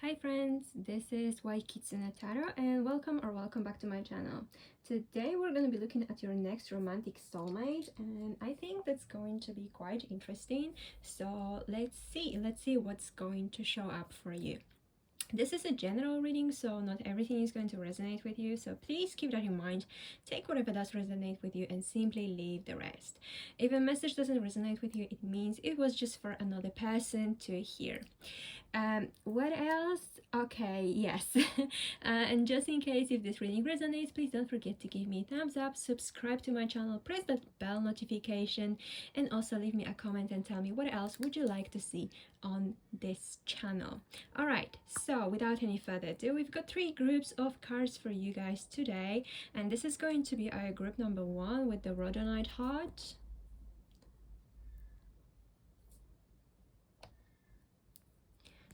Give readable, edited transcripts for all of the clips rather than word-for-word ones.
Hi friends, this is Kitsune and welcome back to my channel. Today we're going to be looking at your next romantic soulmate and I think that's going to be quite interesting. So let's see what's going to show up for you. This is a general reading, so not everything is going to resonate with you, so please keep that in mind. Take whatever does resonate with you and simply leave the rest. If a message doesn't resonate with you, it means it was just for another person to hear. What else? Okay, yes. And just in case if this reading resonates, please don't forget to give me a thumbs up, subscribe to my channel, press that bell notification, and also leave me a comment and tell me what else would you like to see on this channel. All right, so without any further ado, we've got 3 groups of cards for you guys today, and this is going to be our group number 1 with the rhodonite heart.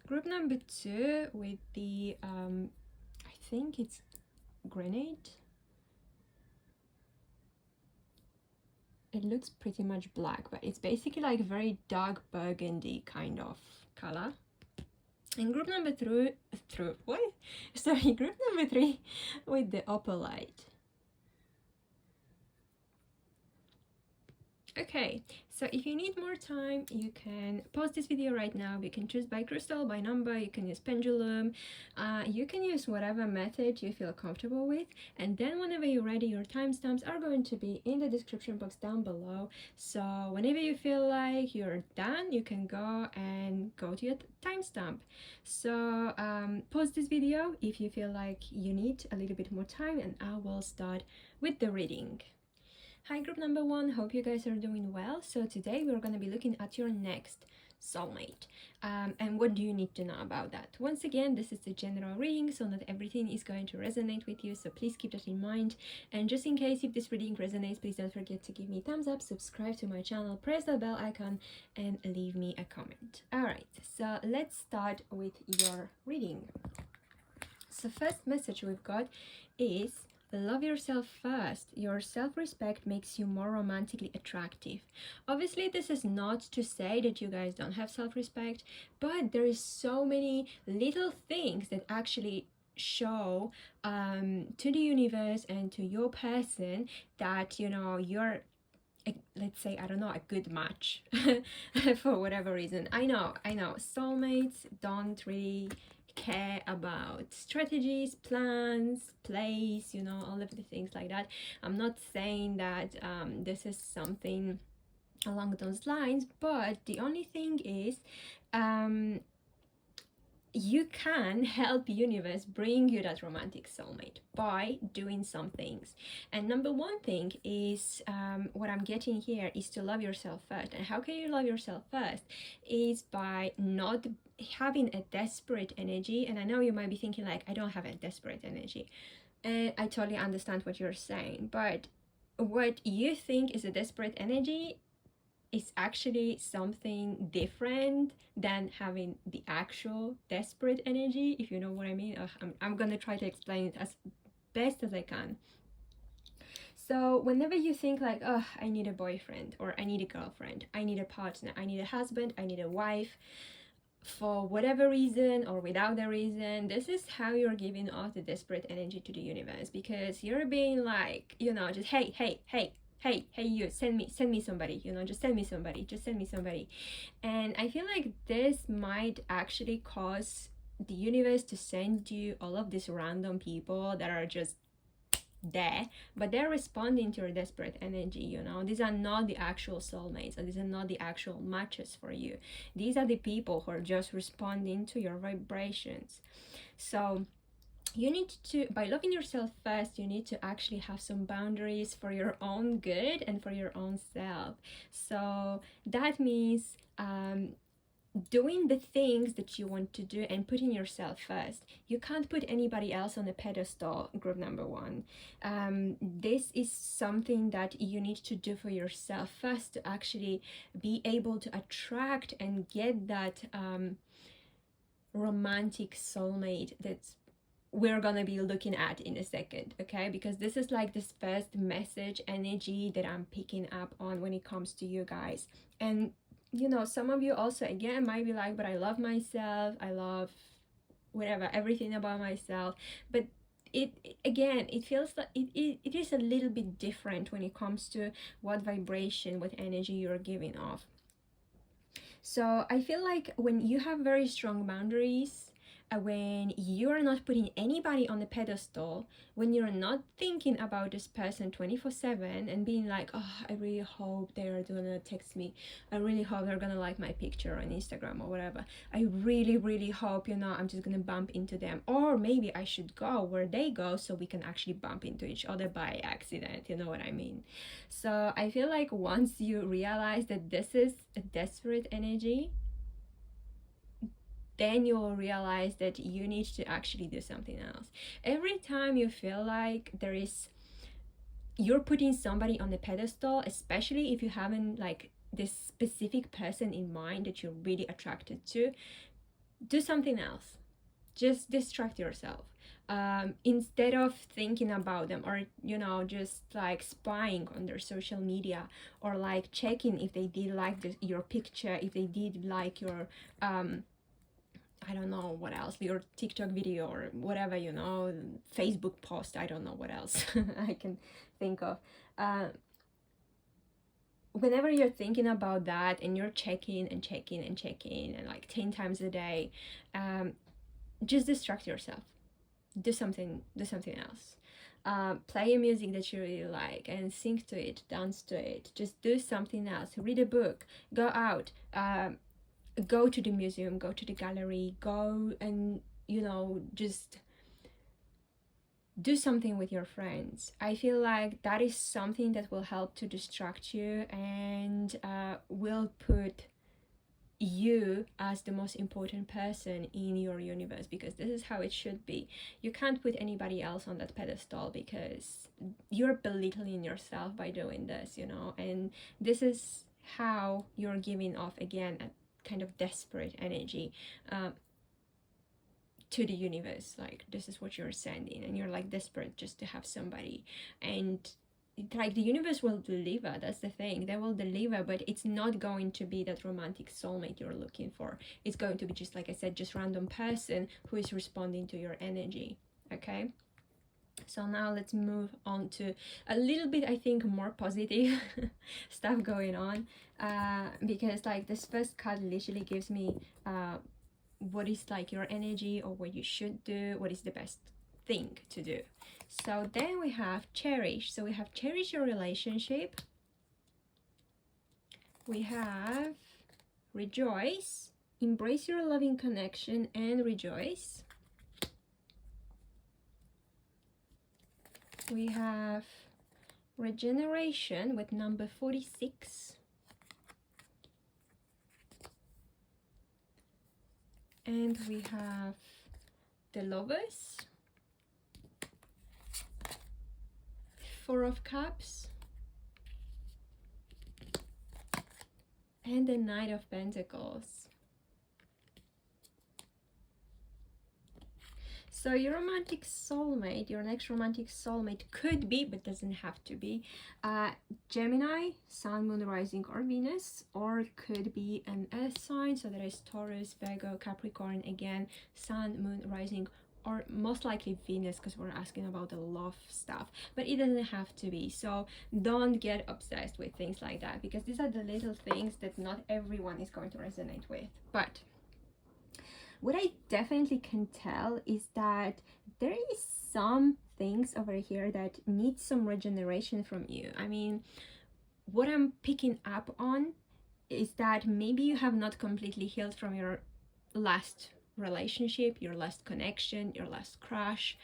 Group number 2 with the I think it's granite. It looks pretty much black, but it's basically like very dark burgundy kind of color. And group number 3 group number 3 with the opalite. Okay, so if you need more time, you can pause this video right now. You can choose by crystal, by number, you can use pendulum, you can use whatever method you feel comfortable with. And then whenever you're ready, your timestamps are going to be in the description box down below. So whenever you feel like you're done, you can go to your timestamp. So pause this video if you feel like you need a little bit more time, and I will start with the reading. Hi group number 1, hope you guys are doing well. So today we're going to be looking at your next soulmate, and what do you need to know about that. Once again, this is the general reading, so not everything is going to resonate with you, so please keep that in mind. And just in case if this reading resonates, please don't forget to give me a thumbs up, subscribe to my channel, press the bell icon, and leave me a comment. All right, so let's start with your reading. So first message we've got is: love yourself first. Your self-respect makes you more romantically attractive. Obviously, this is not to say that you guys don't have self-respect, but there is so many little things that actually show to the universe and to your person that, you know, you're, let's say, I don't know, a good match for whatever reason. I know soulmates don't really care about strategies, plans, plays, you know, all of the things like that. I'm not saying that this is something along those lines, but the only thing is you can help universe bring you that romantic soulmate by doing some things. And number 1 thing is, what I'm getting here is to love yourself first. And how can you love yourself first? Is by not having a desperate energy. And I know you might be thinking like, I don't have a desperate energy, and I totally understand what you're saying, but what you think is a desperate energy is actually something different than having the actual desperate energy, if you know what I mean. I'm gonna try to explain it as best as I can. So whenever you think like, oh, I need a boyfriend, or I need a girlfriend, I need a partner, I need a husband, I need a wife, for whatever reason or without a reason, this is how you're giving off the desperate energy to the universe, because you're being like, you know, just hey, you, send me somebody, you know, just send me somebody. And I feel like this might actually cause the universe to send you all of these random people that are just there, but they're responding to your desperate energy. You know, these are not the actual soulmates, or these are not the actual matches for you. These are the people who are just responding to your vibrations. So you need to, by loving yourself first, you need to actually have some boundaries for your own good and for your own self. So that means doing the things that you want to do and putting yourself first. You can't put anybody else on a pedestal, group number 1. This is something that you need to do for yourself first to actually be able to attract and get that romantic soulmate that's we're gonna be looking at in a second, okay? Because this is like this first message energy that I'm picking up on when it comes to you guys. And you know, some of you also again might be like, but I love myself, I love whatever, everything about myself. But it again, it feels like it is a little bit different when it comes to what vibration, what energy you're giving off. So I feel like when you have very strong boundaries, when you are not putting anybody on the pedestal, when you're not thinking about this person 24/7 and being like, oh, I really hope they're gonna text me, I really hope they're gonna like my picture on Instagram or whatever, I really, really hope, you know, I'm just gonna bump into them, or maybe I should go where they go so we can actually bump into each other by accident, you know what I mean? So I feel like once you realize that this is a desperate energy, then you'll realize that you need to actually do something else. Every time you feel like you're putting somebody on the pedestal, especially if you haven't like this specific person in mind that you're really attracted to, do something else. Just distract yourself. Instead of thinking about them, or you know, just like spying on their social media, or like checking if they did like your picture, if they did like your I don't know what else, your TikTok video or whatever, you know, Facebook post, I don't know what else I can think of. Whenever you're thinking about that and you're checking and checking and checking and like 10 times a day, just distract yourself. Do something else. Play a music that you really like and sing to it, dance to it. Just do something else. Read a book, go out, go to the museum, go to the gallery, go and, you know, just do something with your friends. I feel like that is something that will help to distract you and will put you as the most important person in your universe, because this is how it should be. You can't put anybody else on that pedestal because you're belittling yourself by doing this, you know, and this is how you're giving off again a kind of desperate energy to the universe. Like, this is what you're sending, and you're like desperate just to have somebody, and like the universe will deliver. That's the thing, they will deliver, but it's not going to be that romantic soulmate you're looking for. It's going to be, just like I said, just random person who is responding to your energy. Okay, so now let's move on to a little bit, I think, more positive stuff going on, because like this first card literally gives me what is like your energy, or what you should do, what is the best thing to do. So then we have cherish. So we have cherish your relationship. We have rejoice, embrace your loving connection and rejoice. We have regeneration with number 46. And we have the lovers, Four of Cups, and the Knight of Pentacles. So your romantic soulmate, your next romantic soulmate could be, but doesn't have to be, Gemini, Sun, Moon, Rising, or Venus, or could be an Earth sign. So there is Taurus, Virgo, Capricorn, again, Sun, Moon, Rising, or most likely Venus, because we're asking about the love stuff, but it doesn't have to be. So don't get obsessed with things like that, because these are the little things that not everyone is going to resonate with. But what I definitely can tell is that there is some things over here that need some regeneration from you. I mean, what I'm picking up on is that maybe you have not completely healed from your last relationship, your last connection, your last crush,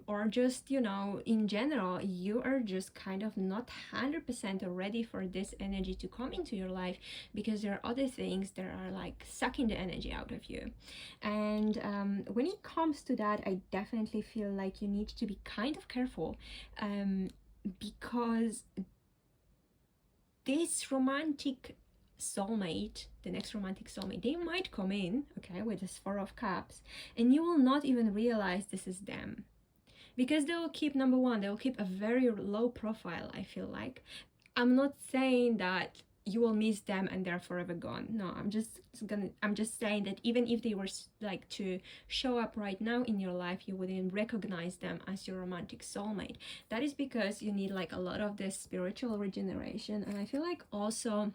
or just, you know, in general, you are just kind of not 100% ready for this energy to come into your life, because there are other things that are like sucking the energy out of you. And when it comes to that, I definitely feel like you need to be kind of careful, because this romantic soulmate, the next romantic soulmate, they might come in, okay, with this Four of Cups, and you will not even realize this is them, because they will keep, number one, they will keep a very low profile. I feel like, I'm not saying that you will miss them and they're forever gone. No, I'm just saying that even if they were like to show up right now in your life, you wouldn't recognize them as your romantic soulmate. That is because you need like a lot of this spiritual regeneration, and I feel like also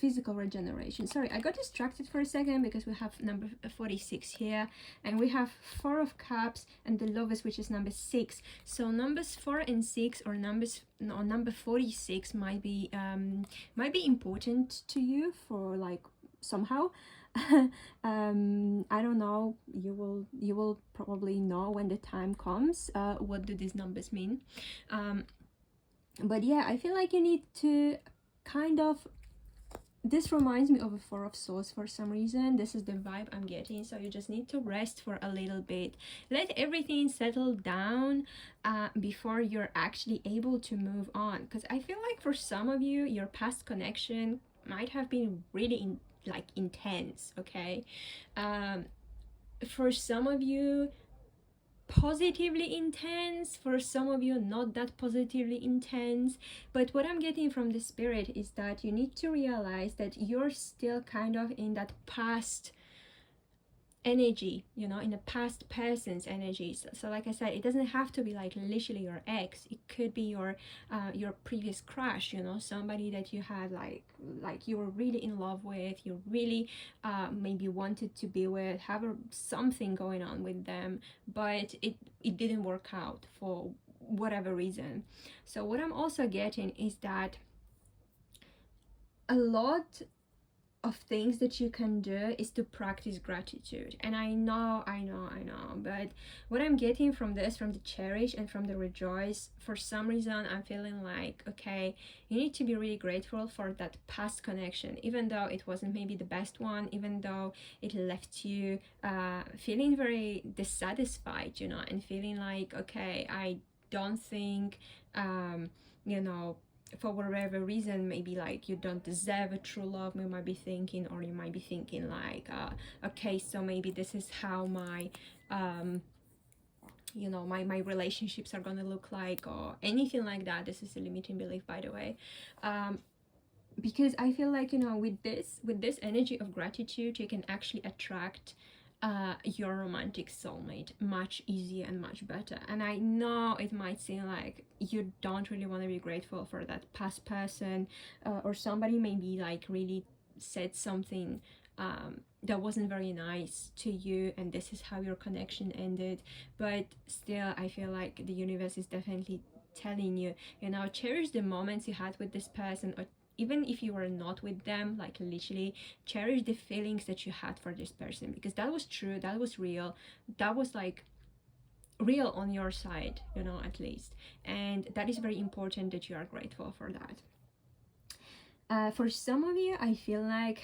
physical regeneration. Sorry, I got distracted for a second because we have number 46 here, and we have 4 of cups and the lovers, which is number 6. So numbers 4 and 6, or number 46 might be important to you for like somehow. I don't know, you will probably know when the time comes what do these numbers mean. But yeah, I feel like you need to kind of, this reminds me of a 4 of swords for some reason. This is the vibe I'm getting. So you just need to rest for a little bit, let everything settle down before you're actually able to move on, because I feel like for some of you, your past connection might have been really intense. Okay, for some of you positively intense, for some of you not that positively intense. But what I'm getting from the spirit is that you need to realize that you're still kind of in that past energy, you know, in the past person's energy. So like I said, it doesn't have to be like literally your ex. It could be your previous crush, you know, somebody that you had like you were really in love with, you really maybe wanted to be with, have something going on with them, but it didn't work out for whatever reason. So what I'm also getting is that a lot of things that you can do is to practice gratitude. And I know, but what I'm getting from this, from the cherish and from the rejoice, for some reason I'm feeling like, okay, you need to be really grateful for that past connection, even though it wasn't maybe the best one, even though it left you feeling very dissatisfied, you know, and feeling like, okay, I don't think you know, for whatever reason, maybe like you don't deserve a true love, you might be thinking, or you might be thinking like okay, so maybe this is how my you know, my relationships are gonna look like, or anything like that. This is a limiting belief, by the way. Because I feel like, you know, with this energy of gratitude, you can actually attract your romantic soulmate much easier and much better. And I know it might seem like you don't really want to be grateful for that past person, or somebody maybe like really said something that wasn't very nice to you, and this is how your connection ended. But still, I feel like the universe is definitely telling you, you know, cherish the moments you had with this person, or even if you were not with them, like literally cherish the feelings that you had for this person, because that was true, that was real, that was like real on your side, you know, at least. And that is very important that you are grateful for that. For some of you, I feel like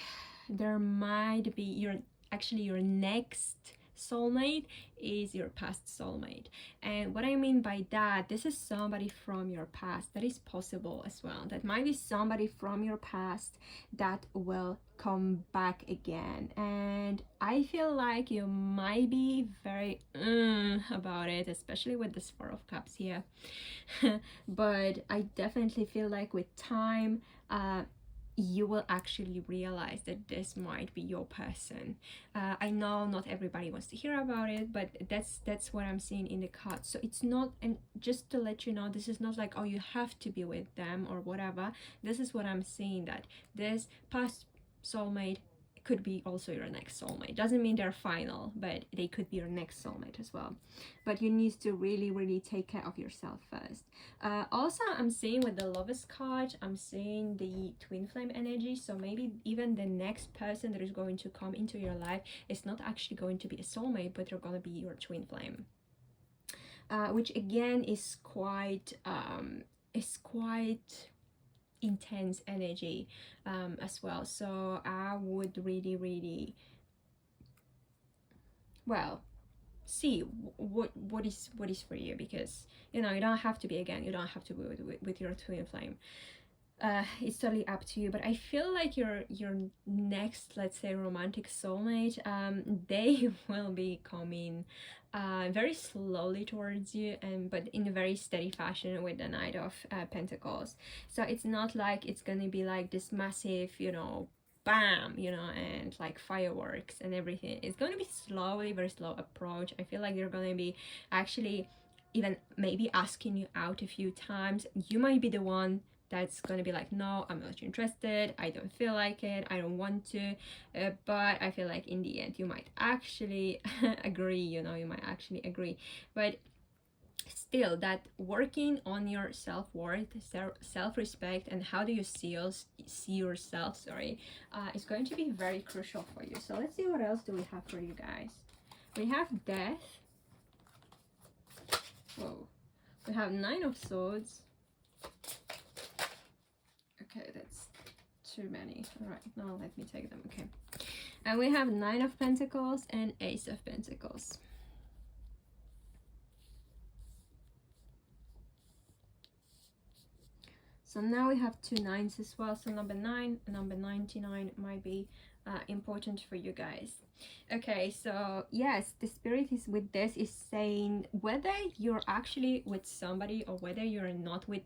there might be your next soulmate is your past soulmate. And what I mean by that, this is somebody from your past. That is possible as well. That might be somebody from your past that will come back again. And I feel like you might be very about it, especially with this 4 of Cups here. But I definitely feel like with time, you will actually realize that this might be your person. I know not everybody wants to hear about it, but that's what I'm seeing in the cards. So it's not, and just to let you know, this is not like, oh, you have to be with them or whatever. This is what I'm seeing, that this past soulmate could be also your next soulmate. Doesn't mean they're final, but they could be your next soulmate as well. But you need to really take care of yourself first. Also, I'm seeing with the Lovers card, I'm seeing the twin flame energy. So maybe even the next person that is going to come into your life is not actually going to be a soulmate, but they're going to be your twin flame. Which again is quite intense energy as well. So I would really well see what is for you, because you know, you don't have to be, again, you don't have to be with your twin flame. it's totally up to you, but I feel like your next, let's say, romantic soulmate, they will be coming very slowly towards you, and but in a very steady fashion with the Knight of Pentacles. So it's not like it's gonna be like this massive, you know, bam, you know, and like fireworks and everything. It's going to be slowly, very slow approach. I feel like they're going to be actually even maybe asking you out a few times. You might be the one that's going to be like, no, I'm not interested, I don't feel like it, I don't want to, but I feel like in the end you might actually agree, you know, you might actually agree. But still, that working on your self-worth, self-respect, and how do you see yourself, sorry, is going to be very crucial for you. So let's see, what else do we have for you guys. We have death. Whoa. We have 9 of Swords. Okay, that's too many. All right, now let me take them. Okay, and we have 9 of Pentacles and Ace of Pentacles. So now we have 2 9s as well. So number 9, number 99 might be important for you guys. Okay, so yes, the spirit is with this is saying whether you're actually with somebody or whether you're not with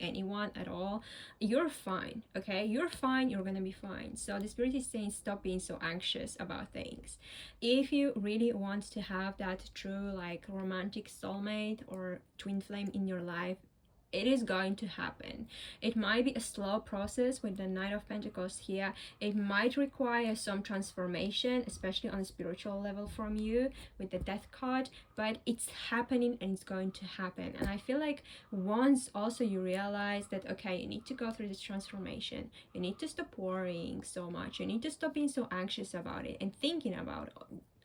anyone at all, you're fine. Okay, you're fine, you're gonna be fine. So the spirit is saying stop being so anxious about things. If you really want to have that true like romantic soulmate or twin flame in your life, it is going to happen. It might be a slow process with the Knight of Pentacles here. It might require some transformation, especially on a spiritual level from you with the Death card, but it's happening and it's going to happen. And I feel like once also you realize that, okay, you need to go through this transformation, you need to stop worrying so much, you need to stop being so anxious about it and thinking about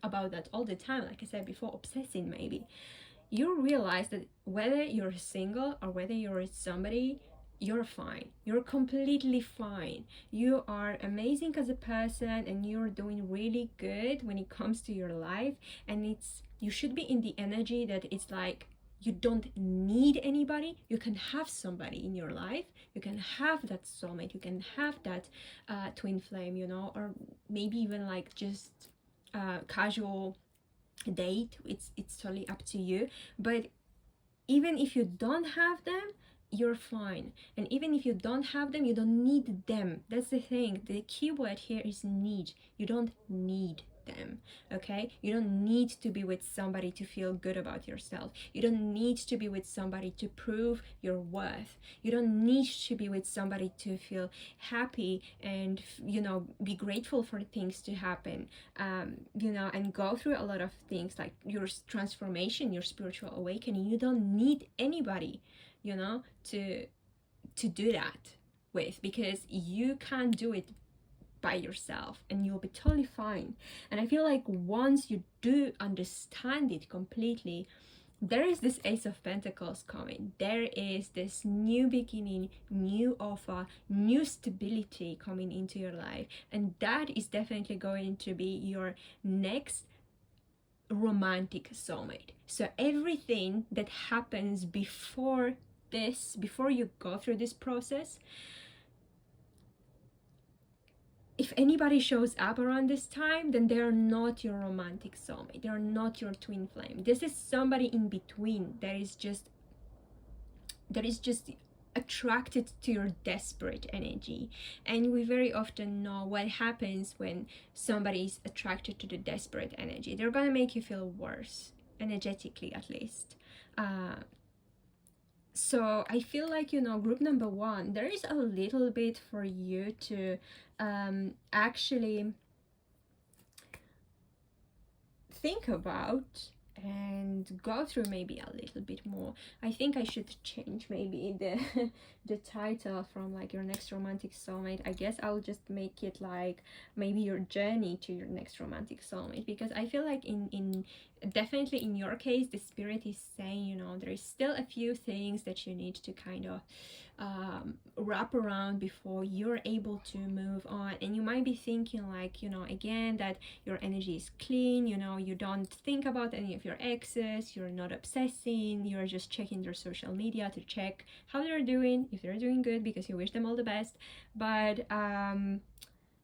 that all the time, like I said before, obsessing maybe. You realize that whether you're single or whether you're with somebody, you're fine. You're completely fine. You are amazing as a person and you're doing really good when it comes to your life. And you should be in the energy that it's like you don't need anybody. You can have somebody in your life. You can have that soulmate. You can have that twin flame, you know, or maybe even like just casual date. It's totally up to you. But even if you don't have them, you're fine. And even if you don't have them, you don't need them. That's the thing. The key word here is need. You don't need them. Okay, you don't need to be with somebody to feel good about yourself. You don't need to be with somebody to prove your worth. You don't need to be with somebody to feel happy and, you know, be grateful for things to happen, you know, and go through a lot of things like your transformation, your spiritual awakening. You don't need anybody, you know, to do that with, because you can't do it by yourself and you'll be totally fine. And I feel like once you do understand it completely, there is this Ace of Pentacles coming. There is this new beginning, new offer, new stability coming into your life, and that is definitely going to be your next romantic soulmate. So everything that happens before this, before you go through this process, if anybody shows up around this time, then they're not your romantic soulmate. They're not your twin flame. This is somebody in between that is just attracted to your desperate energy. And we very often know what happens when somebody is attracted to the desperate energy. They're gonna make you feel worse, energetically at least. So I feel like, you know, group number 1, there is a little bit for you to actually think about and go through maybe a little bit more. I think I should change maybe the title from like your next romantic soulmate. I guess I'll just make it like maybe your journey to your next romantic soulmate, because I feel like in definitely in your case, the spirit is saying, you know, there is still a few things that you need to kind of wrap around before you're able to move on. And you might be thinking like, you know, again, that your energy is clean, you know, you don't think about any of your exes, you're not obsessing, you're just checking their social media to check how they're doing, if they're doing good, because you wish them all the best. But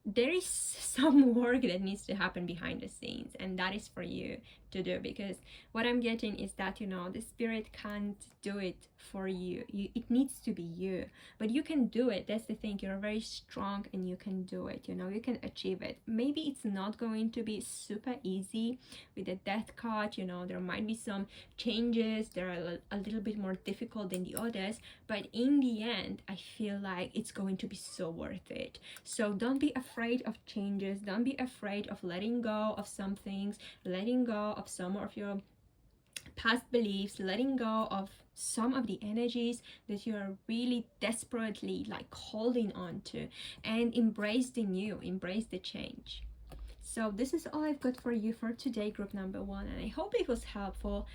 there is some work that needs to happen behind the scenes, and that is for you to do, because what I'm getting is that, you know, the spirit can't do it for you. It needs to be you, but you can do it. That's the thing. You're very strong and you can do it, you know, you can achieve it. Maybe it's not going to be super easy with the death card, you know, there might be some changes, they're a little bit more difficult than the others, but in the end I feel like it's going to be so worth it. So don't be afraid of changes, don't be afraid of letting go of some things, letting go of some of your past beliefs, letting go of some of the energies that you are really desperately like holding on to, and embrace the new, embrace the change. So this is all I've got for you for today, group number 1, and I hope it was helpful.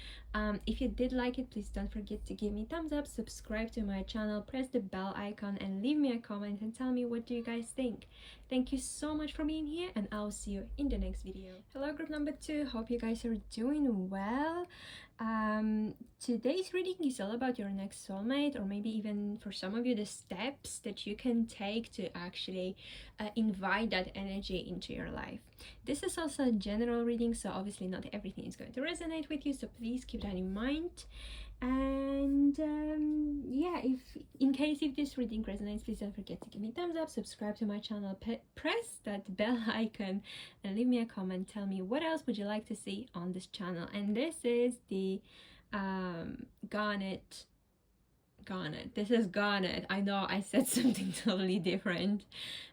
If you did like it, please don't forget to give me thumbs up, subscribe to my channel, press the bell icon, and leave me a comment and tell me what do you guys think. Thank you so much for being here, and I'll see you in the next video. Hello, group number 2. Hope you guys are doing well. Today's reading is all about your next soulmate, or maybe even for some of you the steps that you can take to actually invite that energy into your life. This is also a general reading, so obviously not everything is going to resonate with you, so please keep that in mind. And yeah, if this reading resonates, please don't forget to give me thumbs up, subscribe to my channel, press that bell icon, and leave me a comment. Tell me what else would you like to see on this channel. And this is the garnet. This is garnet. I know I said something totally different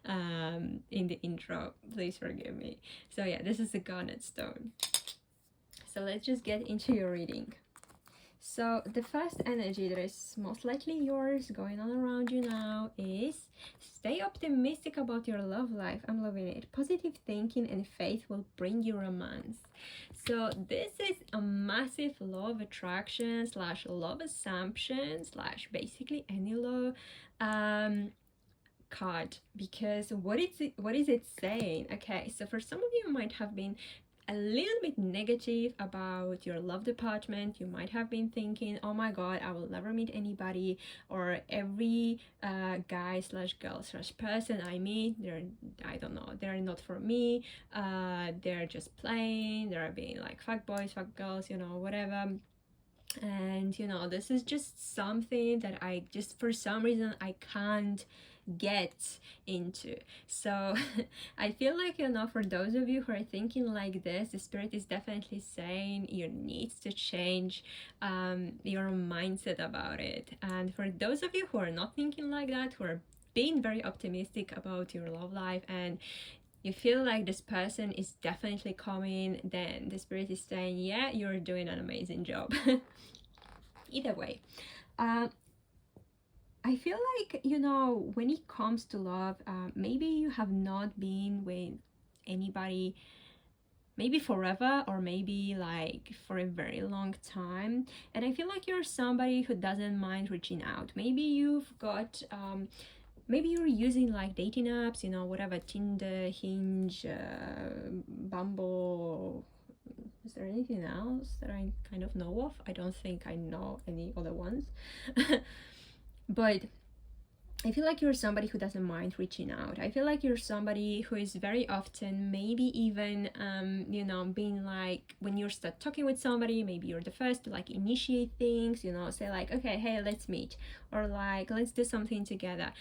in the intro, please forgive me. So yeah, this is the garnet stone. So let's just get into your reading. So the first energy that is most likely yours going on around you now is stay optimistic about your love life. I'm loving it. Positive thinking and faith will bring you romance. So this is a massive law of attraction slash law of assumption slash basically any law card, because what is it saying? Okay, so for some of you might have been a little bit negative about your love department. You might have been thinking, oh my god, I will never meet anybody, or every guy slash girl slash person I meet, I don't know, they're not for me, they're just playing, they're being like fuck boys, fuck girls, you know, whatever. And you know, this is just something that I just for some reason I can't get into. So I feel like, you know, for those of you who are thinking like this, the spirit is definitely saying you need to change your mindset about it. And for those of you who are not thinking like that, who are being very optimistic about your love life, and you feel like this person is definitely coming, then the spirit is saying, yeah, you're doing an amazing job. Either way, I feel like, you know, when it comes to love, maybe you have not been with anybody maybe forever, or maybe like for a very long time, and I feel like you're somebody who doesn't mind reaching out. Maybe you've got maybe you're using like dating apps, you know, whatever, Tinder, Hinge, Bumble. Is there anything else that I kind of know of? I don't think I know any other ones. But I feel like you're somebody who doesn't mind reaching out. I feel like you're somebody who is very often, maybe even, you know, being like, when you start talking with somebody, maybe you're the first to like initiate things, you know, say like, okay, hey, let's meet, or like, let's do something together.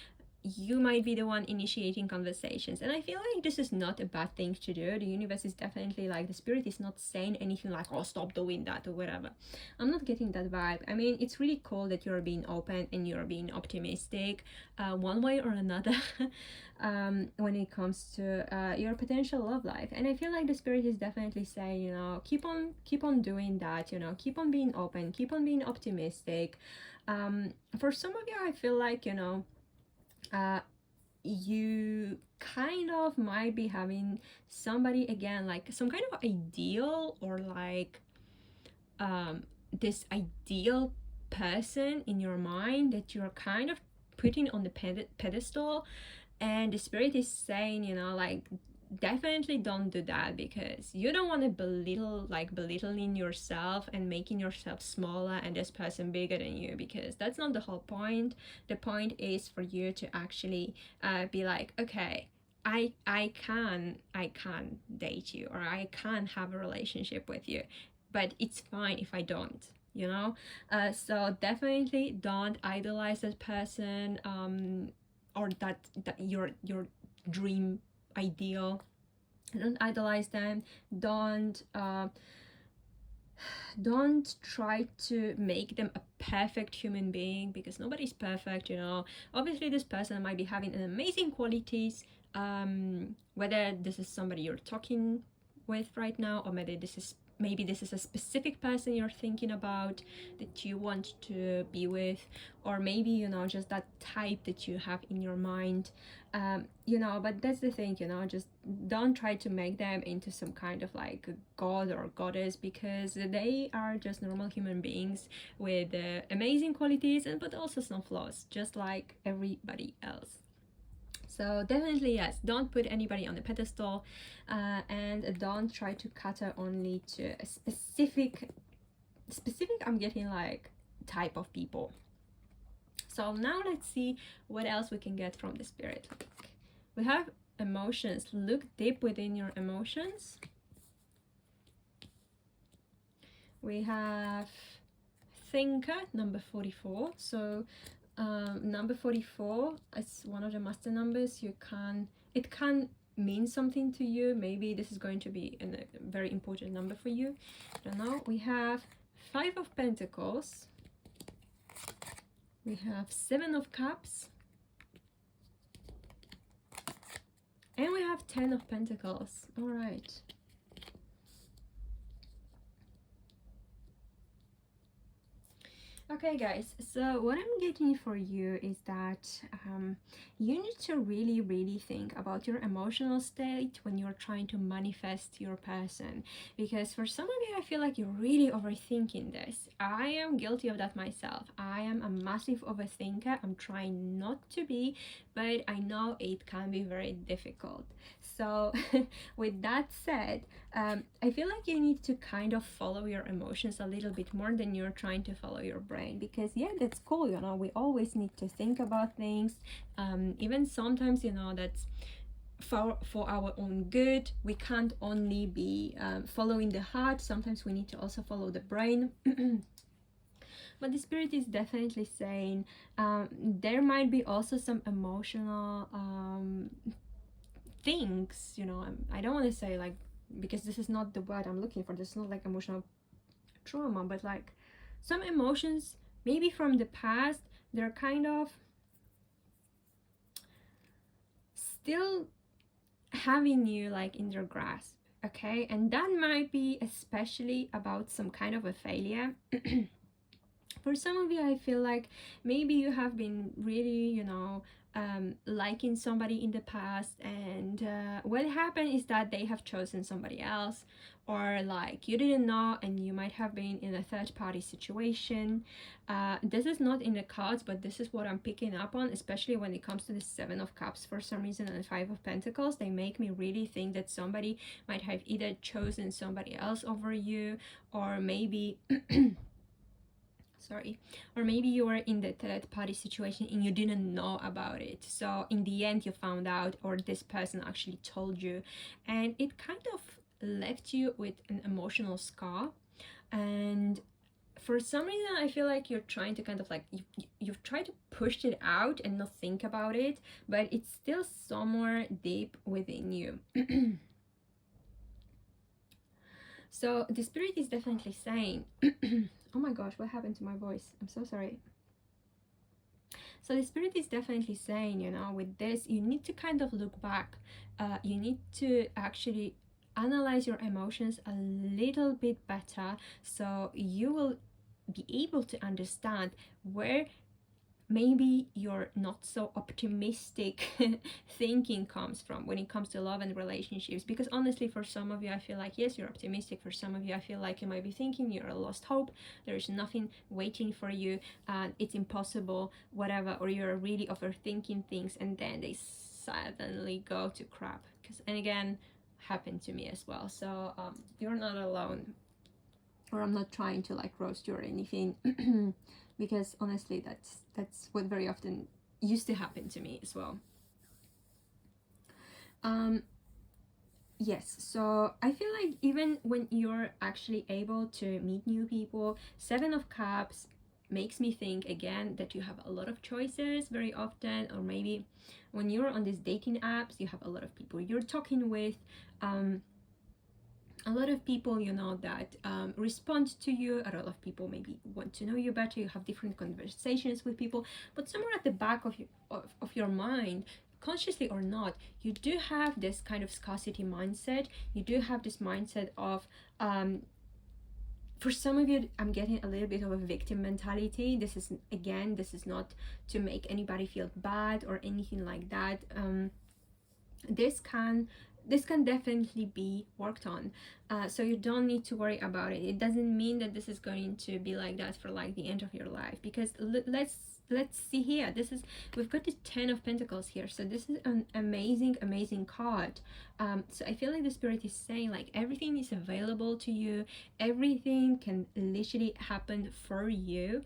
You might be the one initiating conversations, and I feel like this is not a bad thing to do. The universe is definitely like, the spirit is not saying anything like, oh, stop doing that or whatever. I'm not getting that vibe. I mean, it's really cool that you're being open and you're being optimistic one way or another when it comes to your potential love life. And I feel like the spirit is definitely saying, you know, keep on doing that, you know, keep on being open, keep on being optimistic. For some of you, I feel like, you know, you kind of might be having somebody, again, like some kind of ideal, or like this ideal person in your mind that you're kind of putting on the pedestal, and the spirit is saying, you know, like, definitely don't do that, because you don't want to belittling yourself and making yourself smaller and this person bigger than you, because that's not the whole point. The point is for you to actually be like, okay, I can date you, or I can have a relationship with you, but it's fine if I don't, you know. So definitely don't idolize that person, or that your dream ideal. Don't idolize them. Don't try to make them a perfect human being, because nobody's perfect, you know. Obviously this person might be having an amazing qualities, whether this is somebody you're talking with right now, or maybe this is a specific person you're thinking about that you want to be with, or maybe, you know, just that type that you have in your mind, you know. But that's the thing, you know, just don't try to make them into some kind of like god or goddess, because they are just normal human beings with amazing qualities, and but also some flaws, just like everybody else. So definitely, yes, don't put anybody on a pedestal, and don't try to cater only to a specific, I'm getting like type of people. So now let's see what else we can get from the spirit. We have emotions. Look deep within your emotions. We have thinker, number 44. So number 44 is one of the master numbers. It can mean something to you. Maybe this is going to be a very important number for you. I don't know. We have 5 of Pentacles. We have 7 of Cups. And we have 10 of Pentacles. All right. Okay guys, so what I'm getting for you is that you need to really think about your emotional state when you're trying to manifest your person, because for some of you I feel like you're really overthinking this. I am guilty of that myself. I am a massive overthinker. I'm trying not to be, but I know it can be very difficult. So with that said, I feel like you need to kind of follow your emotions a little bit more than you're trying to follow your brain, because yeah, that's cool, you know, we always need to think about things, even sometimes, you know, that's for our own good. We can't only be following the heart, sometimes we need to also follow the brain. But the spirit is definitely saying there might be also some emotional things, you know. I don't want to say like, because this is not the word I'm looking for, this is not like emotional trauma, but like some emotions maybe from the past, they're kind of still having you like in their grasp, okay? And that might be especially about some kind of a failure. For some of you, I feel like maybe you have been really, you know, liking somebody in the past, and what happened is that they have chosen somebody else, or like you didn't know and you might have been in a third-party situation. This is not in the cards, but this is what I'm picking up on, especially when it comes to the 7 of Cups for some reason, and the 5 of Pentacles. They make me really think that somebody might have either chosen somebody else over you, or maybe sorry, or maybe you were in the third party situation and you didn't know about it, so in the end you found out, or this person actually told you, and it kind of left you with an emotional scar. And for some reason I feel like you're trying to kind of like you've tried to push it out and not think about it, but it's still somewhere deep within you. So the spirit is definitely saying oh my gosh, what happened to my voice? I'm so sorry. So the spirit is definitely saying, you know, with this, you need to kind of look back. You need to actually analyze your emotions a little bit better, so you will be able to understand where maybe your not so optimistic thinking comes from when it comes to love and relationships. Because honestly, for some of you I feel like yes, you're optimistic. For some of you I feel like you might be thinking you're a lost hope, there's nothing waiting for you, and it's impossible, whatever, or you're really overthinking things and then they suddenly go to crap. And again, happened to me as well. So you're not alone, or I'm not trying to like roast you or anything, because honestly, that's what very often used to happen to me as well. Yes, so I feel like even when you're actually able to meet new people, 7 of Cups makes me think again that you have a lot of choices very often, or maybe when you're on these dating apps, you have a lot of people you're talking with, a lot of people, you know, that respond to you. A lot of people maybe want to know you better. You have different conversations with people, but somewhere at the back of your mind, consciously or not, you do have this kind of scarcity mindset. You do have this mindset of for some of you, I'm getting a little bit of a victim mentality. This is, again, this is not to make anybody feel bad or anything like that. This can definitely be worked on, so you don't need to worry about it. It doesn't mean that this is going to be like that for like the end of your life, because let's see here. We've got the 10 of Pentacles here, so this is an amazing card. So I feel like the Spirit is saying like everything is available to you, everything can literally happen for you,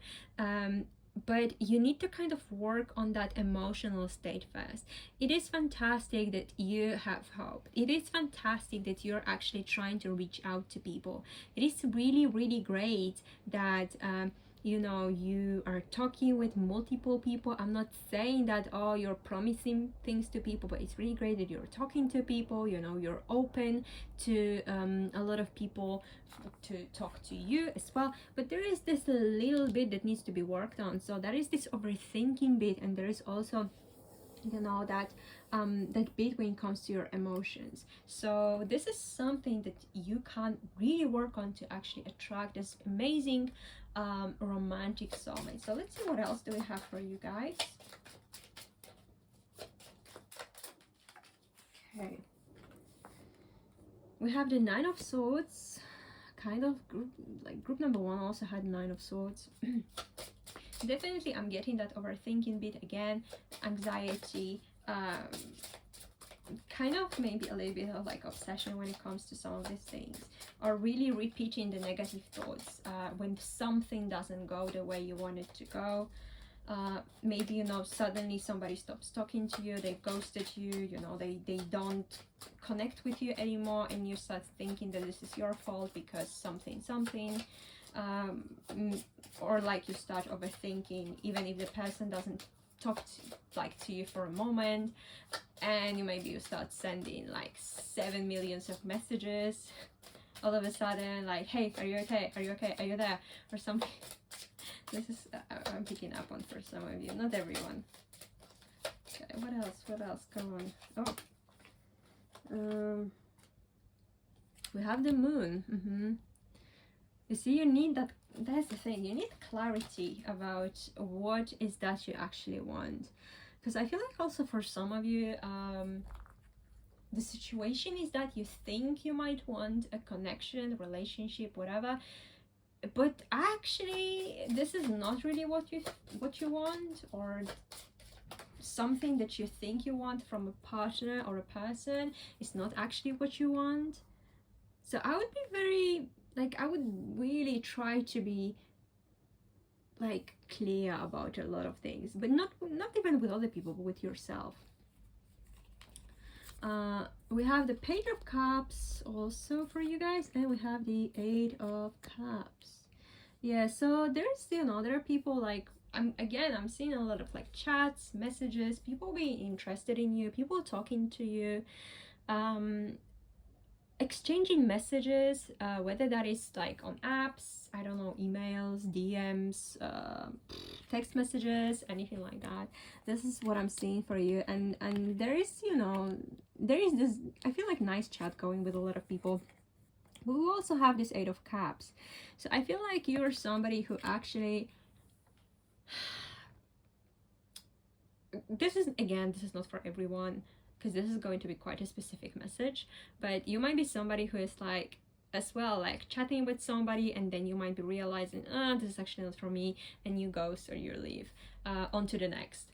but you need to kind of work on that emotional state first. It is fantastic that you have hope. It is fantastic that you're actually trying to reach out to people. It is really great that you know, you are talking with multiple people. I'm not saying that, oh, you're promising things to people, but it's really great that you're talking to people, you know, you're open to a lot of people to talk to you as well. But there is this little bit that needs to be worked on. So there is this overthinking bit, and there is also, you know, that that bit when it comes to your emotions. So this is something that you can really work on to actually attract this amazing romantic soulmate. So let's see what else do we have for you guys. Okay, we have the 9 of Swords, kind of group, like group number 1 also had 9 of Swords. Definitely I'm getting that overthinking bit again, anxiety, kind of maybe a little bit of like obsession when it comes to some of these things, or really repeating the negative thoughts when something doesn't go the way you want it to go. Maybe, you know, suddenly somebody stops talking to you, they ghosted you, you know, they don't connect with you anymore, and you start thinking that this is your fault because something, or like you start overthinking even if the person doesn't talk to you for a moment, and you start sending like 7 million of messages all of a sudden, like, hey, are you okay, are you okay, are you there, or something. This is I'm picking up on for some of you, not everyone. Okay, what else, come on. We have the Moon. You see, you need that. That's the thing, you need clarity about what is that you actually want, because I feel like also for some of you, the situation is that you think you might want a connection, relationship, whatever, but actually this is not really what you want, or something that you think you want from a partner or a person is not actually what you want. So I would be very, like, I would really try to be like clear about a lot of things, but not even with other people, but with yourself. We have the Page of Cups also for you guys, and we have the 8 of Cups. Yeah, so there's, you know, there are people like, I'm seeing a lot of like chats, messages, people being interested in you, people talking to you, exchanging messages, whether that is like on apps, I don't know, emails, DMs, text messages, anything like that. This is what I'm seeing for you, and there is, you know, there is this, I feel like, nice chat going with a lot of people. But we also have this 8 of Cups, so I feel like you're somebody who actually, this is not for everyone, because this is going to be quite a specific message, but you might be somebody who is like, as well, like chatting with somebody, and then you might be realizing, this is actually not for me, and you ghost or you leave, on to the next.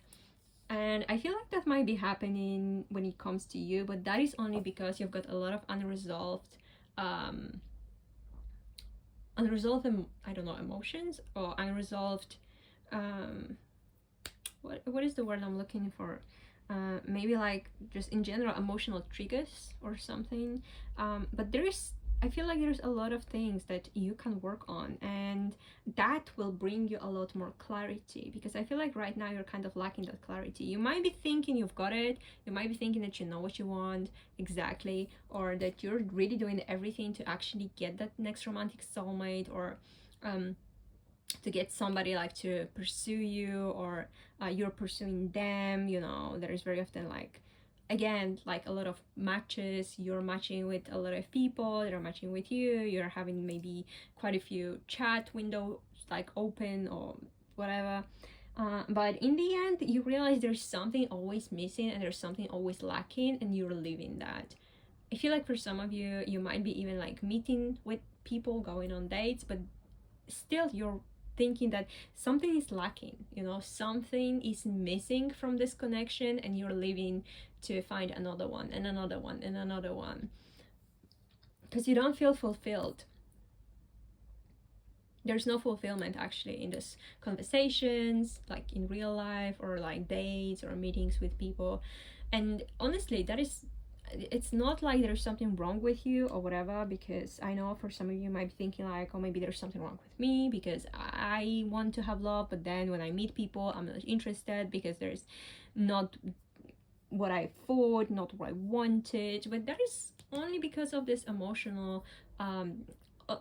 And I feel like that might be happening when it comes to you, but that is only because you've got a lot of unresolved um I don't know, emotions, or unresolved um what is the word I'm looking for? Maybe like just in general emotional triggers or something. But I feel like there's a lot of things that you can work on, and that will bring you a lot more clarity, because I feel like right now you're kind of lacking that clarity. You might be thinking you've got it, you might be thinking that you know what you want exactly, or that you're really doing everything to actually get that next romantic soulmate, or to get somebody like to pursue you, or you're pursuing them. You know, there is very often like, again, like a lot of matches. You're matching with a lot of people, they're matching with you, you're having maybe quite a few chat windows like open or whatever. But in the end you realize there's something always missing, and there's something always lacking, and you're living that. I feel like for some of you, you might be even like meeting with people, going on dates, but still you're thinking that something is lacking, you know, something is missing from this connection, and you're leaving to find another one and another one and another one, because you don't feel fulfilled. There's no fulfillment actually in this conversations, like in real life, or like dates or meetings with people. And honestly, that is, it's not like there's something wrong with you or whatever, because I know for some of you might be thinking like, oh, maybe there's something wrong with me because I want to have love, but then when I meet people I'm not interested because there's not what I thought, not what I wanted. But that is only because of this emotional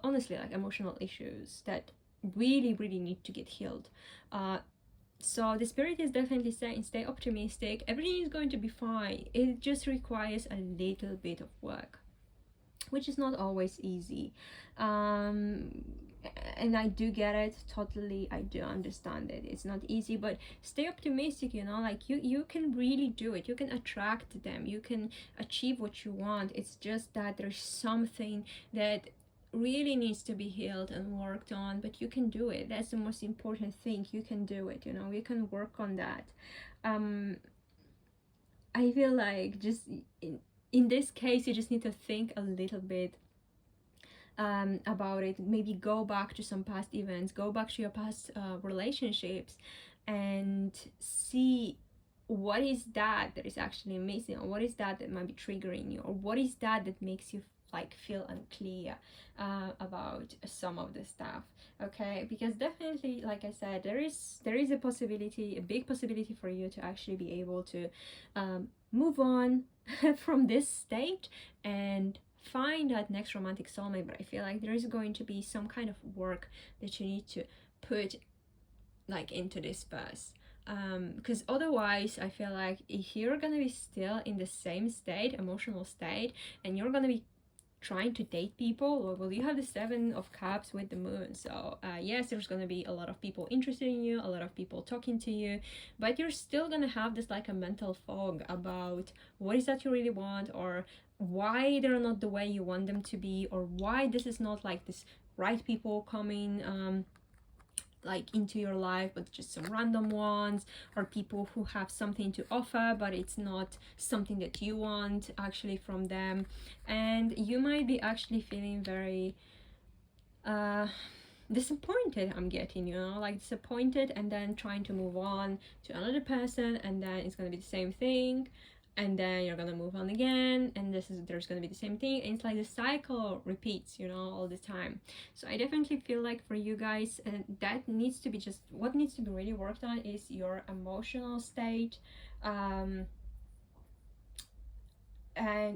honestly, like emotional issues that really need to get healed. So the spirit is definitely saying stay optimistic, everything is going to be fine. It just requires a little bit of work, which is not always easy. And I do get it totally, I do understand it, it's not easy, but stay optimistic, you know, like you can really do it, you can attract them, you can achieve what you want. It's just that there's something that really needs to be healed and worked on, but you can do it. That's the most important thing. You can do it, you know, you can work on that. I feel like just in this case you just need to think a little bit about it. Maybe go back to some past events, go back to your past relationships, and see what is that is actually missing, or what is that might be triggering you, or what is that makes you like feel unclear about some of the stuff. Okay, because definitely, like I said, there is a possibility, a big possibility for you to actually be able to move on from this state and find that next romantic soulmate. But I feel like there is going to be some kind of work that you need to put like into this first, because otherwise I feel like if you're gonna be still in the same state, emotional state, and you're gonna be trying to date people, well, you have the 7 of Cups with the moon. So yes, there's gonna be a lot of people interested in you, a lot of people talking to you, but you're still gonna have this like a mental fog about what is that you really want, or why they're not the way you want them to be, or why this is not like this right people coming like into your life, but just some random ones, or people who have something to offer but it's not something that you want actually from them. And you might be actually feeling very disappointed, I'm getting, you know, like disappointed, and then trying to move on to another person, and then it's gonna be the same thing, and then you're gonna move on again, and there's gonna be the same thing, and it's like the cycle repeats, you know, all the time. So I definitely feel like for you guys, and that needs to be just what needs to be really worked on is your emotional state, and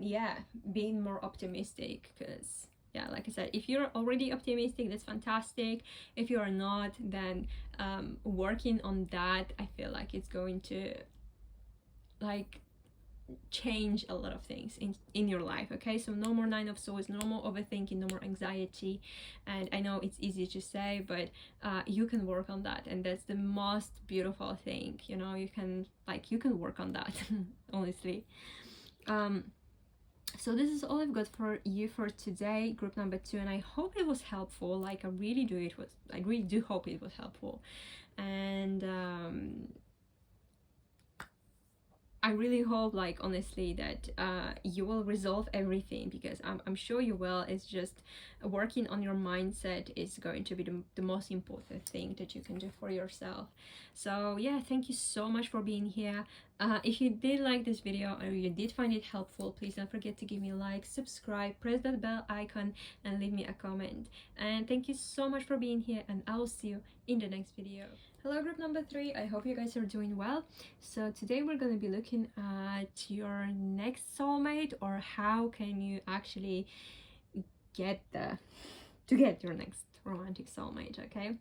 yeah, being more optimistic. Because yeah, like I said, if you're already optimistic, that's fantastic. If you're not, then working on that, I feel like it's going to like change a lot of things in your life. Okay, so no more 9 of Swords, no more overthinking, no more anxiety. And I know it's easy to say, but you can work on that, and that's the most beautiful thing, you know. You can work on that honestly. So this is all I've got for you for today, group number 2, and I hope it was helpful. Like I really do hope it was helpful. And I really hope, like, honestly, that you will resolve everything, because I'm sure you will. It's just working on your mindset is going to be the most important thing that you can do for yourself. So yeah, thank you so much for being here. If you did like this video or you did find it helpful, please don't forget to give me a like, subscribe, press that bell icon, and leave me a comment. And thank you so much for being here, and I will see you in the next video. Hello group number 3, I hope you guys are doing well. So today we're going to be looking at your next soulmate, or how can you actually get your next romantic soulmate. Okay,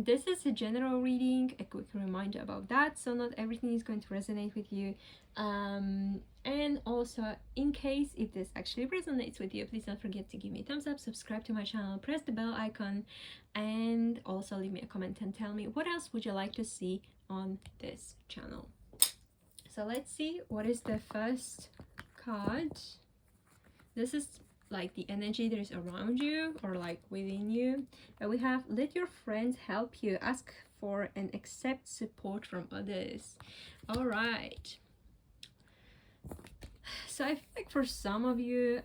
this is a general reading, a quick reminder about that, so not everything is going to resonate with you. And also, in case if this actually resonates with you, please don't forget to give me a thumbs up, subscribe to my channel, press the bell icon, and also leave me a comment and tell me what else would you like to see on this channel. So let's see what is the first card. This is like the energy that is around you or like within you. And we have, let your friends help you, ask for and accept support from others. All right, so I feel like for some of you,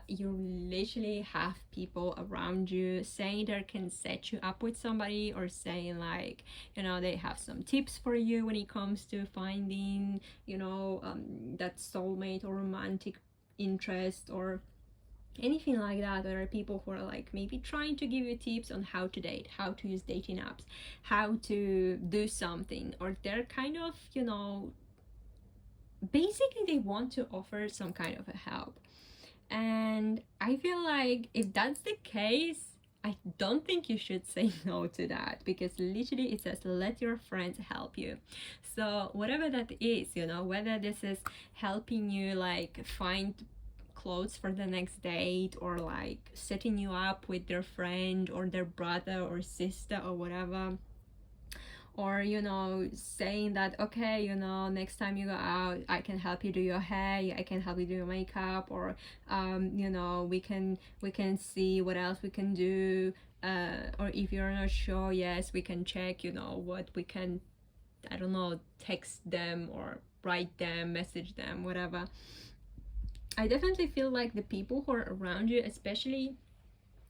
you literally have people around you saying they can set you up with somebody, or saying like, you know, they have some tips for you when it comes to finding, you know, that soulmate or romantic interest or anything like that. There are people who are like maybe trying to give you tips on how to date, how to use dating apps, how to do something, or they're kind of, you know, basically they want to offer some kind of a help. And I feel like if that's the case, I don't think you should say no to that, because literally it says let your friends help you. So whatever that is, you know, whether this is helping you like find clothes for the next date, or like setting you up with their friend or their brother or sister or whatever, or, you know, saying that, okay, you know, next time you go out, I can help you do your hair, I can help you do your makeup, or you know, we can see what else we can do, or if you're not sure, yes, we can check, you know, what we can, I don't know, text them or write them, message them, whatever. I definitely feel like the people who are around you, especially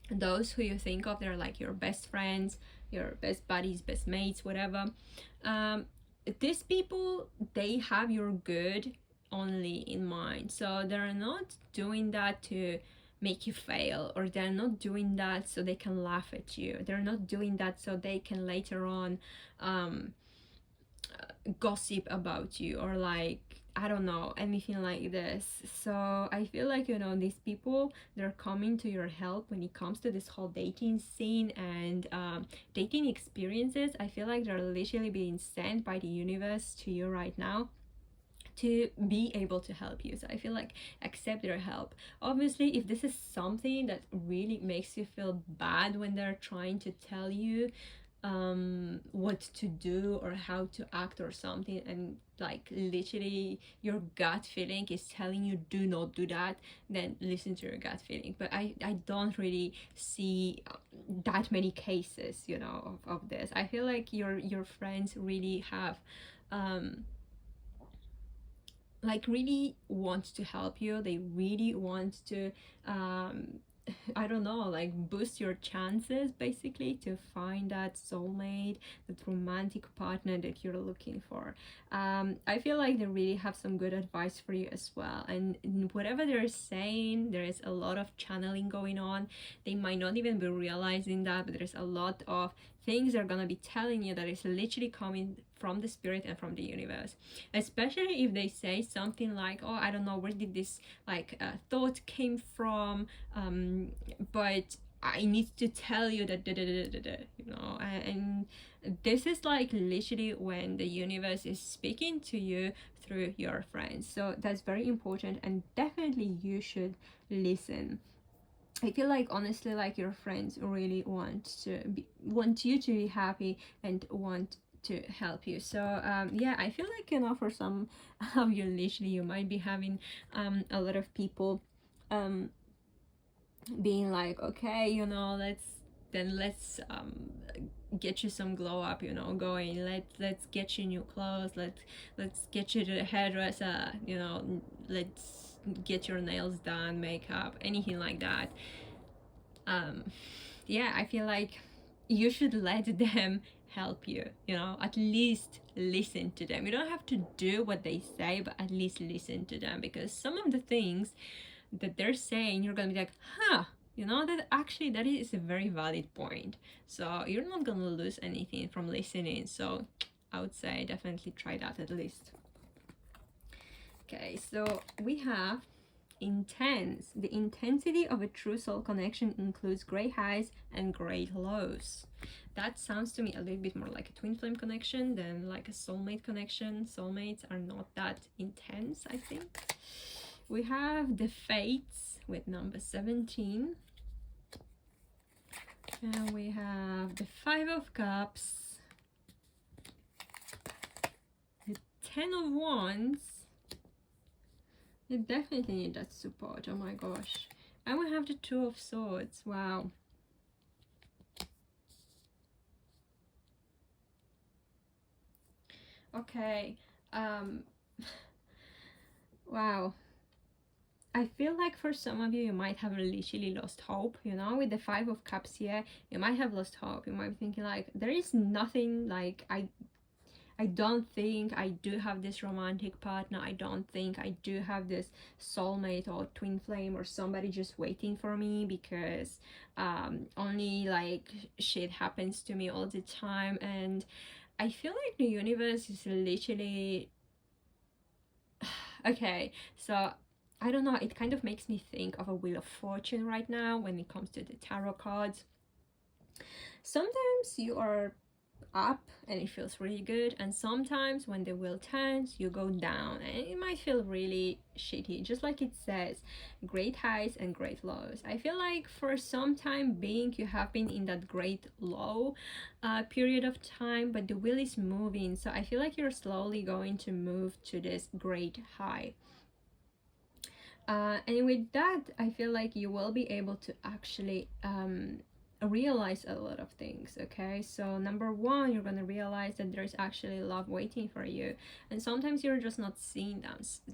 those who you think of, they're like your best friends, your best buddies, best mates, whatever, these people, they have your good only in mind. So they're not doing that to make you fail, or they're not doing that so they can laugh at you, they're not doing that so they can later on gossip about you, or like, I don't know, anything like this. So I feel like, you know, these people, they're coming to your help when it comes to this whole dating scene and dating experiences. I feel like they're literally being sent by the universe to you right now to be able to help you. So I feel like accept their help. Obviously, if this is something that really makes you feel bad when they're trying to tell you what to do or how to act or something, and like literally your gut feeling is telling you do not do that, then listen to your gut feeling. But I don't really see that many cases, you know, of this. I feel like your friends really have like really want to help you, they really want to I don't know, like boost your chances basically to find that soulmate, that romantic partner that you're looking for. I feel like they really have some good advice for you as well, and whatever they're saying, there is a lot of channeling going on. They might not even be realizing that, but there's a lot of things they're gonna be telling you that is literally coming from the spirit and from the universe. Especially if they say something like, oh, I don't know, where did this like thought came from, but I need to tell you that you know. And this is like literally when the universe is speaking to you through your friends. So that's very important, and definitely you should listen. I feel like honestly, like your friends really want you to be happy and want to help you. So yeah, I feel like, you know, for some of you, literally you might be having a lot of people being like, okay, you know, let's then let's get you some glow up, you know, going. Let's get you new clothes. Let's get you to the hairdresser, you know. Let's get your nails done, makeup, anything like that. Yeah, I feel like you should let them help you, you know, at least listen to them. You don't have to do what they say, but at least listen to them, because some of the things that they're saying, you're gonna be like, huh, you know, that actually that is a very valid point. So you're not gonna lose anything from listening. So I would say definitely try that at least. Okay, so we have intense. The intensity of a true soul connection includes great highs and great lows. That sounds to me a little bit more like a twin flame connection than like a soulmate connection. Soulmates are not that intense, I think. We have the fates with number 17. And we have the 5 of cups, the 10 of wands. You definitely need that support, oh my gosh. And we have the 2 of swords, wow. Okay, wow. I feel like for some of you, you might have literally lost hope, you know, with the 5 of cups here. You might have lost hope. You might be thinking like, there is nothing, like, I don't think I do have this romantic partner. I don't think I do have this soulmate or twin flame or somebody just waiting for me, because only like shit happens to me all the time. And I feel like the universe is literally okay, so I don't know, it kind of makes me think of a Wheel of Fortune right now when it comes to the tarot cards. Sometimes you are up and it feels really good, and sometimes when the wheel turns you go down and it might feel really shitty, just like it says, great highs and great lows. I feel like for some time being you have been in that great low period of time, but the wheel is moving, so I feel like you're slowly going to move to this great high. And with that, I feel like you will be able to actually realize a lot of things. Okay, so number one, you're gonna realize that there's actually love waiting for you, and sometimes you're just not seeing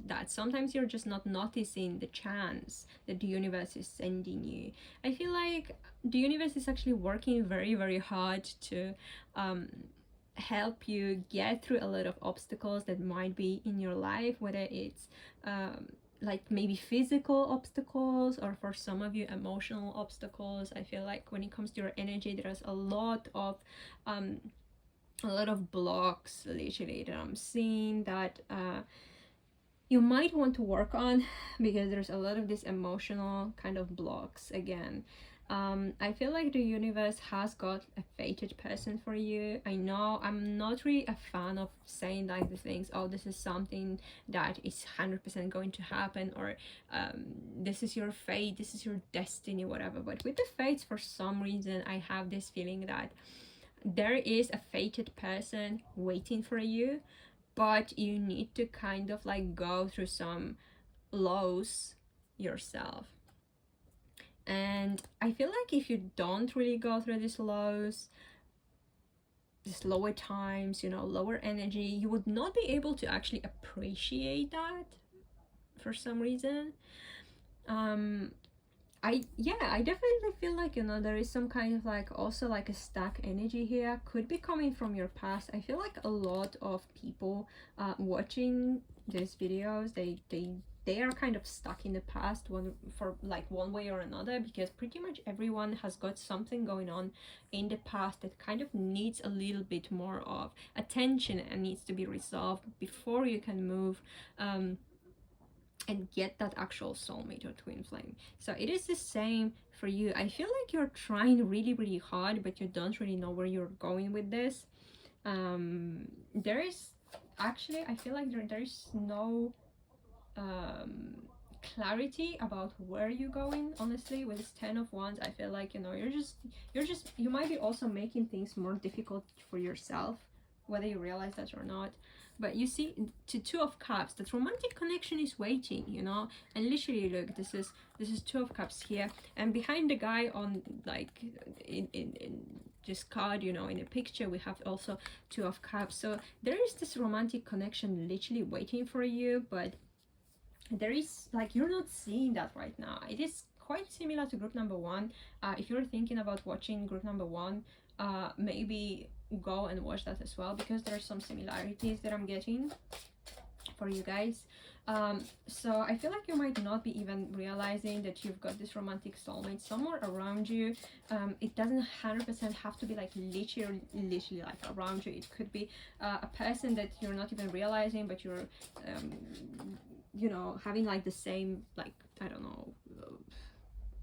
that sometimes you're just not noticing the chance that the universe is sending you. I feel like the universe is actually working very, very hard to help you get through a lot of obstacles that might be in your life, whether it's like maybe physical obstacles, or for some of you emotional obstacles. I feel like when it comes to your energy, there's a lot of blocks literally that I'm seeing that you might want to work on, because there's a lot of this emotional kind of blocks again. I feel like the universe has got a fated person for you. I know I'm not really a fan of saying like the things, oh, this is something that is 100% going to happen, or this is your fate, this is your destiny, whatever. But with the fates, for some reason, I have this feeling that there is a fated person waiting for you, but you need to kind of like go through some lows yourself. And I feel like if you don't really go through these lows, these lower times, you know, lower energy, you would not be able to actually appreciate that for some reason. I definitely feel like, you know, there is some kind of like also like a stuck energy here, could be coming from your past. I feel like a lot of people watching these videos, they are kind of stuck in the past one way or another, because pretty much everyone has got something going on in the past that kind of needs a little bit more of attention and needs to be resolved before you can move and get that actual soulmate or twin flame. So it is the same for you. I feel like you're trying really, really hard, but you don't really know where you're going with this. There is actually, I feel like there is no clarity about where you're going. Honestly, with this 10 of wands, I feel like, you know, you might be also making things more difficult for yourself whether you realize that or not. But you see, to Two of Cups, that romantic connection is waiting, you know. And literally, look, this is Two of Cups here, and behind the guy on, like, in this card, you know, in a picture, we have also Two of Cups. So there is this romantic connection literally waiting for you, but there is, like, you're not seeing that right now. It is quite similar to group number one. If you're thinking about watching group number one, maybe go and watch that as well, because there are some similarities that I'm getting for you guys. So I feel like you might not be even realizing that you've got this romantic soulmate somewhere around you. It doesn't 100% have to be like literally like around you. It could be a person that you're not even realizing, but you're you know, having like the same, like, I don't know,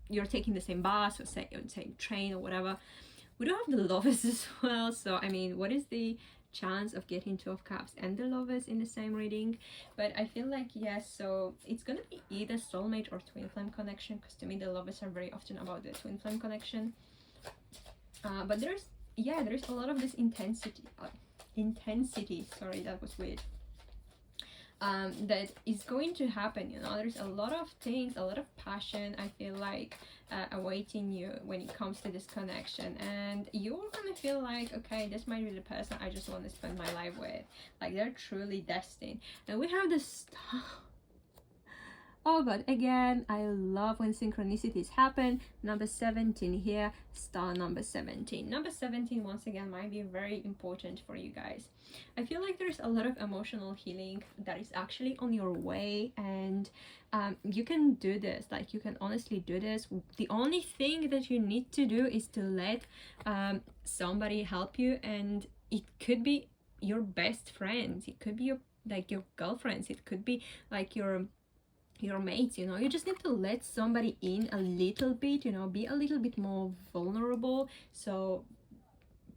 you're taking the same bus or same train or whatever. We don't have the Lovers as well, so I mean, what is the chance of getting Two of Cups and the Lovers in the same reading? But I feel like, yes, so it's gonna be either soulmate or twin flame connection, because to me the Lovers are very often about the twin flame connection. But there's a lot of this intensity, sorry, that was weird, that is going to happen, you know. There's a lot of things, a lot of passion, I feel like, awaiting you when it comes to this connection, and you're gonna feel like, okay, this might be the person I just want to spend my life with. Like, they're truly destined. And we have this oh god, again, I love when synchronicities happen. Number 17 here, star number 17. Number 17, once again, might be very important for you guys. I feel like there's a lot of emotional healing that is actually on your way, and you can do this. Like, you can honestly do this. The only thing that you need to do is to let somebody help you, and it could be your best friends, it could be your girlfriends, it could be like your mates, you know. You just need to let somebody in a little bit, you know, be a little bit more vulnerable, so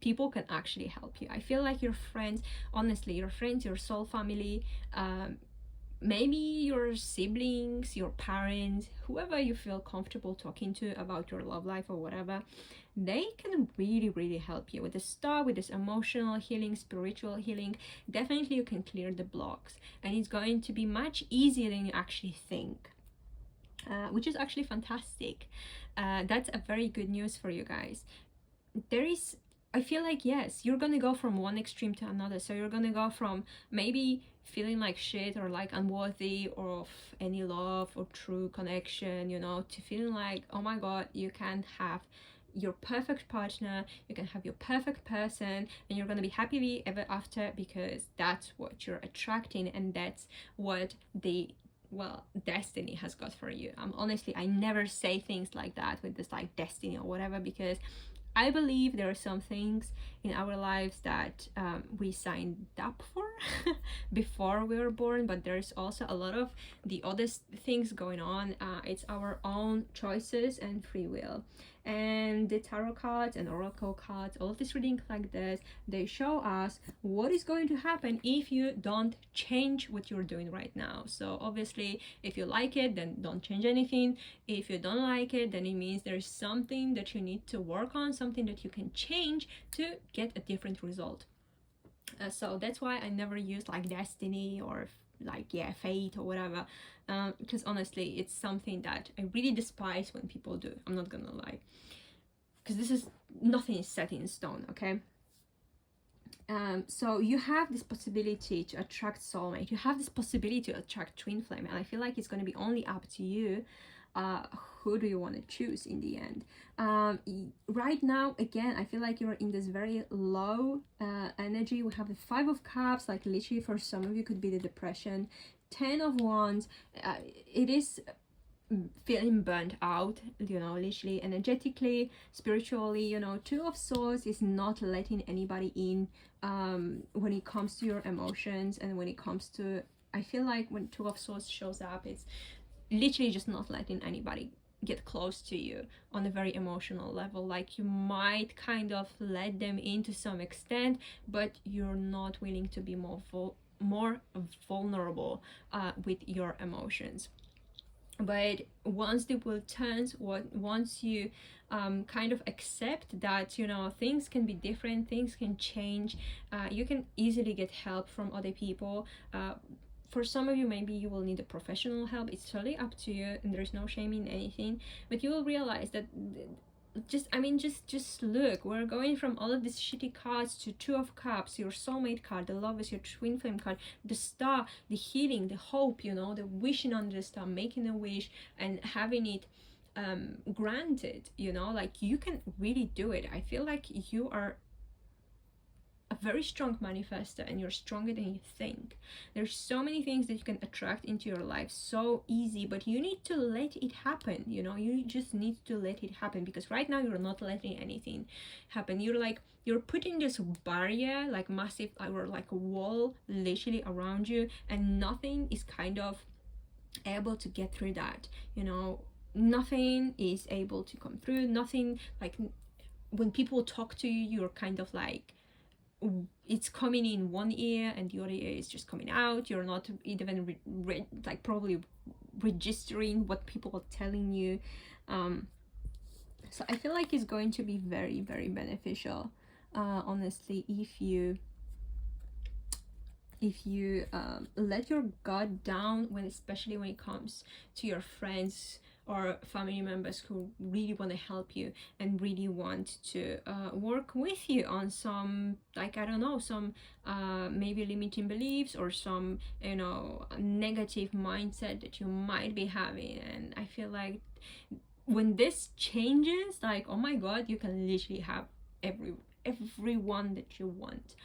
people can actually help you. I feel like your friends, honestly, your friends, your soul family, maybe your siblings, your parents, whoever you feel comfortable talking to about your love life or whatever, they can really help you with the star, with this emotional healing, spiritual healing. Definitely you can clear the blocks, and it's going to be much easier than you actually think, which is actually fantastic. That's a very good news for you guys. There is, I feel like, yes, you're gonna go from one extreme to another. So you're gonna go from maybe feeling like shit or like unworthy of any love or true connection, you know, to feeling like, oh my god, you can have your perfect partner, you can have your perfect person, and you're gonna be happily ever after, because that's what you're attracting, and that's what the, well, destiny has got for you. Honestly, I never say things like that with this like destiny or whatever, because I believe there are some things in our lives that we signed up for before we were born, but there's also a lot of the other things going on. It's our own choices and free will. And the tarot cards and oracle cards, all of these readings like this, they show us what is going to happen if you don't change what you're doing right now. So obviously, if you like it, then don't change anything. If you don't like it, then it means there's something that you need to work on, something that you can change to get a different result. So that's why I never use like destiny or like, yeah, fate or whatever, because honestly, it's something that I really despise when people do. I'm not gonna lie, because this is, nothing is set in stone, okay? So you have this possibility to attract soulmate, you have this possibility to attract twin flame, and I feel like it's going to be only up to you. Who do you want to choose in the end? Right now, again, I feel like you're in this very low energy. We have the 5 of Cups, like literally for some of you could be the depression. 10 of Wands, it is feeling burnt out, you know, literally, energetically, spiritually, you know. 2 of Swords is not letting anybody in when it comes to your emotions, and when it comes to, I feel like when 2 of Swords shows up, it's literally just not letting anybody get close to you on a very emotional level. Like, you might kind of let them in to some extent, but you're not willing to be more vulnerable with your emotions. But once the wheel turns, once you kind of accept that, you know, things can be different, things can change, you can easily get help from other people. For some of you, maybe you will need a professional help. It's totally up to you, and there's no shame in anything. But you will realize that just look, we're going from all of these shitty cards to Two of Cups, your soulmate card, the Lovers, your twin flame card, the Star, the healing, the hope, you know, the wishing under the star, making a wish and having it granted, you know, like you can really do it. I feel like you are a very strong manifester, and you're stronger than you think. There's so many things that you can attract into your life so easy, but you need to let it happen, you know. You just need to let it happen, because right now you're not letting anything happen. You're putting this barrier, like massive, or like a wall literally around you, and nothing is kind of able to get through that, you know. Nothing is able to come through. Nothing, like when people talk to you, you're kind of like, it's coming in one ear and the other ear is just coming out. You're not even like probably registering what people are telling you. So I feel like it's going to be very, very beneficial, honestly, if you let your guard down, especially when it comes to your friends or family members who really want to help you and really want to work with you on some, like, I don't know, some maybe limiting beliefs or some, you know, negative mindset that you might be having. And I feel like when this changes, like, oh my god, you can literally have everyone that you want.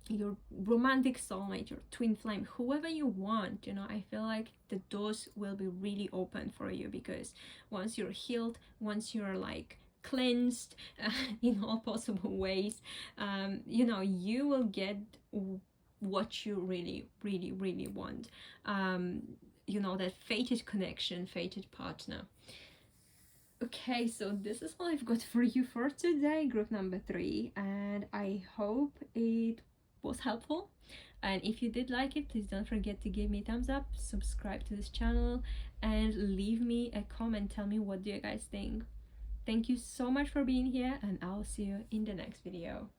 Your romantic soulmate, your twin flame, whoever you want, you know. I feel like the doors will be really open for you, because once you're healed, once you're like cleansed in all possible ways, you know, you will get what you really, really, really want. You know, that fated connection, fated partner. Okay, so this is what I've got for you for today, group number 3, and I hope it was helpful. And if you did like it, please don't forget to give me a thumbs up, subscribe to this channel, and leave me a comment. Tell me, what do you guys think? Thank you so much for being here, and I'll see you in the next video.